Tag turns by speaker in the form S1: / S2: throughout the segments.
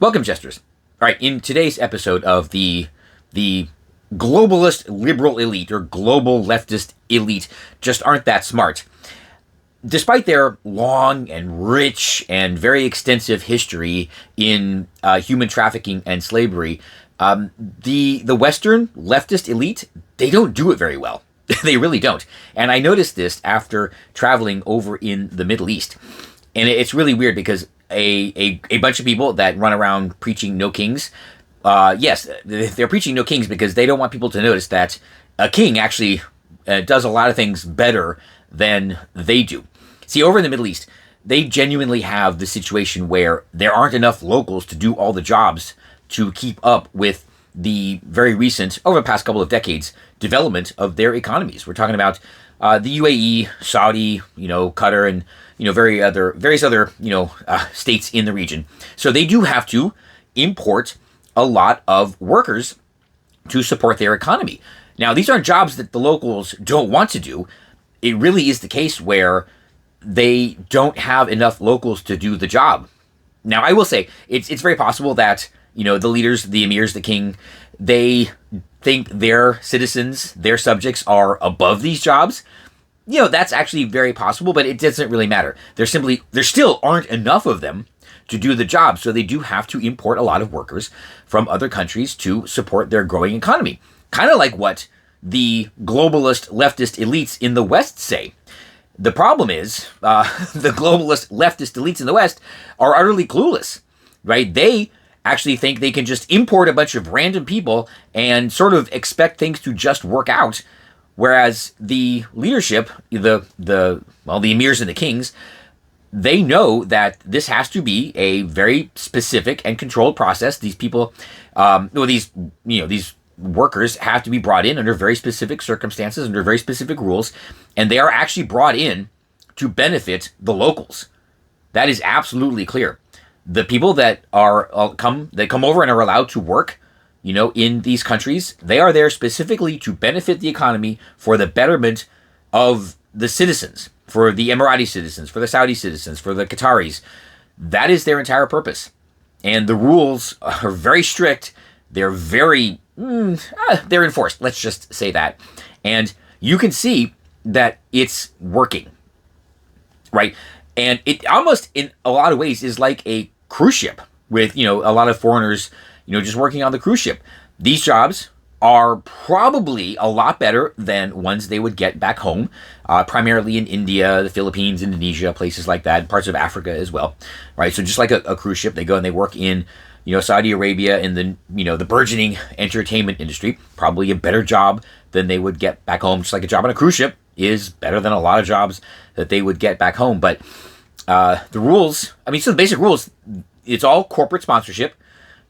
S1: Welcome, jesters. All right, in today's episode of the globalist liberal elite or global leftist elite just aren't that smart. Despite their long and rich and very extensive history in human trafficking and slavery, the Western leftist elite, they don't do it very well. They really don't. And I noticed this after traveling over in the Middle East. And it's really weird because a bunch of people that run around preaching no kings, yes, they're preaching no kings because they don't want people to notice that a king actually does a lot of things better than they do. See, over in the Middle East, they genuinely have the situation where there aren't enough locals to do all the jobs to keep up with the very recent, over the past couple of decades, development of their economies. We're talking about the UAE, Saudi, Qatar, and various other states in the region. So they do have to import a lot of workers to support their economy. Now, these aren't jobs that the locals don't want to do. It really is the case where they don't have enough locals to do the job. Now, I will say it's very possible that the leaders, the emirs, the king, they think their citizens, their subjects are above these jobs. That's actually very possible, but it doesn't really matter. There still aren't enough of them to do the job, so they do have to import a lot of workers from other countries to support their growing economy. Kind of like what the globalist leftist elites in the West say. The problem is, the globalist leftist elites in the West are utterly clueless, right? They actually think they can just import a bunch of random people and sort of expect things to just work out. Whereas the leadership, the emirs and the kings, they know that this has to be a very specific and controlled process. These people, these workers have to be brought in under very specific circumstances, under very specific rules, and they are actually brought in to benefit the locals. That is absolutely clear. The people that come over and are allowed to work, in these countries, they are there specifically to benefit the economy for the betterment of the citizens, for the Emirati citizens, for the Saudi citizens, for the Qataris. That is their entire purpose. And the rules are very strict. They're very, they're enforced. Let's just say that. And you can see that it's working, right? And it almost, in a lot of ways, is like a cruise ship with, a lot of foreigners just working on the cruise ship. These jobs are probably a lot better than ones they would get back home, primarily in India, the Philippines, Indonesia, places like that, parts of Africa as well, right? So just like a cruise ship, they go and they work in, Saudi Arabia in the burgeoning entertainment industry, probably a better job than they would get back home. Just like a job on a cruise ship is better than a lot of jobs that they would get back home. But the rules, so the basic rules, it's all corporate sponsorship,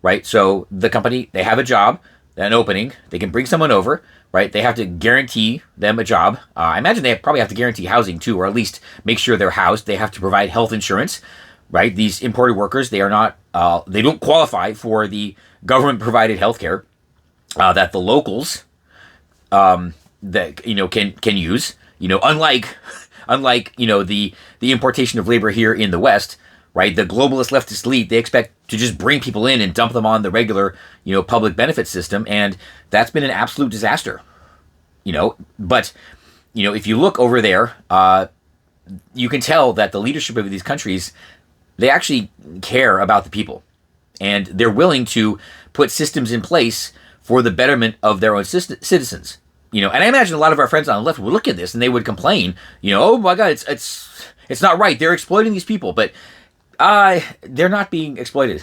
S1: right? So the company, they have a job, an opening, they can bring someone over, right? They have to guarantee them a job. I imagine they probably have to guarantee housing too, or at least make sure they're housed. They have to provide health insurance, right? These imported workers, they are not, they don't qualify for the government provided health care that the locals that can use. Unlike the importation of labor here in the West. Right, the globalist leftist elite, they expect to just bring people in and dump them on the regular, public benefit system, and that's been an absolute disaster. But if you look over there, you can tell that the leadership of these countries, they actually care about the people, and they're willing to put systems in place for the betterment of their own citizens. And I imagine a lot of our friends on the left would look at this and they would complain, oh my God, it's not right. They're exploiting these people, but they're not being exploited.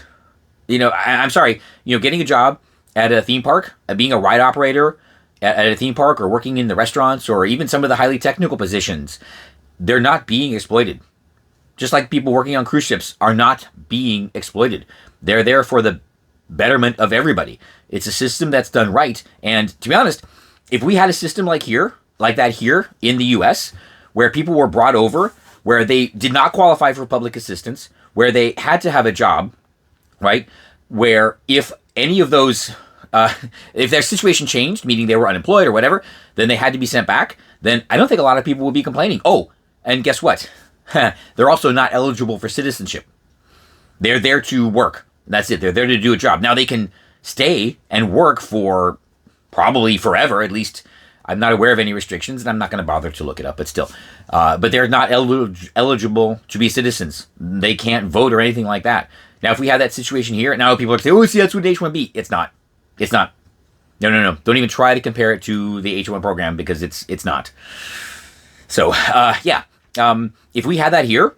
S1: I'm sorry, getting a job at a theme park, being a ride operator at a theme park, or working in the restaurants, or even some of the highly technical positions, they're not being exploited. Just like people working on cruise ships are not being exploited. They're there for the betterment of everybody. It's a system that's done right. And to be honest, if we had a system like that here in the US, where people were brought over, where they did not qualify for public assistance, where they had to have a job, right? Where if any of those, if their situation changed, meaning they were unemployed or whatever, then they had to be sent back, then I don't think a lot of people would be complaining. Oh, and guess what? They're also not eligible for citizenship. They're there to work. That's it. They're there to do a job. Now they can stay and work for probably forever. At least I'm not aware of any restrictions, and I'm not going to bother to look it up. But still, but they're not eligible to be citizens. They can't vote or anything like that. Now, if we had that situation here, now people are saying, "Oh, see, that's what H-1B." It's not. It's not. No, no, no. Don't even try to compare it to the H-1 program because it's not. So, yeah. If we had that here,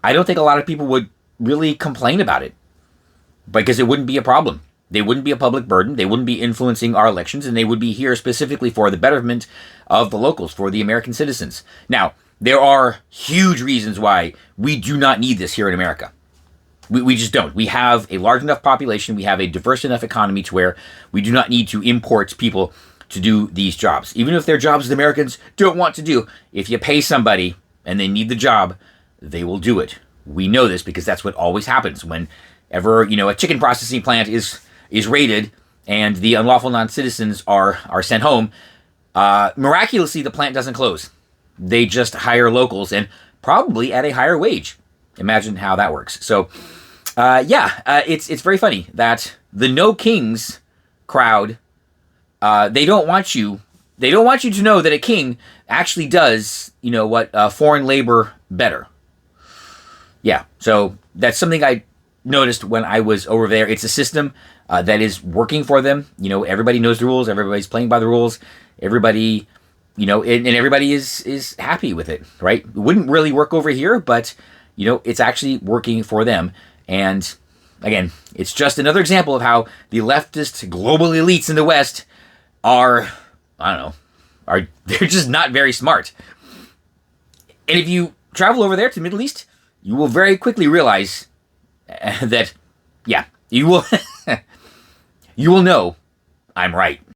S1: I don't think a lot of people would really complain about it because it wouldn't be a problem. They wouldn't be a public burden. They wouldn't be influencing our elections, and they would be here specifically for the betterment of the locals, for the American citizens. Now, there are huge reasons why we do not need this here in America. We just don't. We have a large enough population. We have a diverse enough economy to where we do not need to import people to do these jobs. Even if they're jobs that Americans don't want to do, if you pay somebody and they need the job, they will do it. We know this because that's what always happens whenever, a chicken processing plant is raided and the unlawful non-citizens are sent home. Miraculously, the plant doesn't close. They just hire locals and probably at a higher wage. Imagine how that works. So, it's very funny that the No Kings crowd, they don't want you to know that a king actually does, foreign labor better. Yeah, so that's something I noticed when I was over there. It's a system that is working for them. Everybody knows the rules. Everybody's playing by the rules. Everybody, and everybody is happy with it, right? It wouldn't really work over here, but it's actually working for them. And again, it's just another example of how the leftist global elites in the West they're just not very smart. And if you travel over there to the Middle East, you will very quickly realize that, you will, you will know I'm right.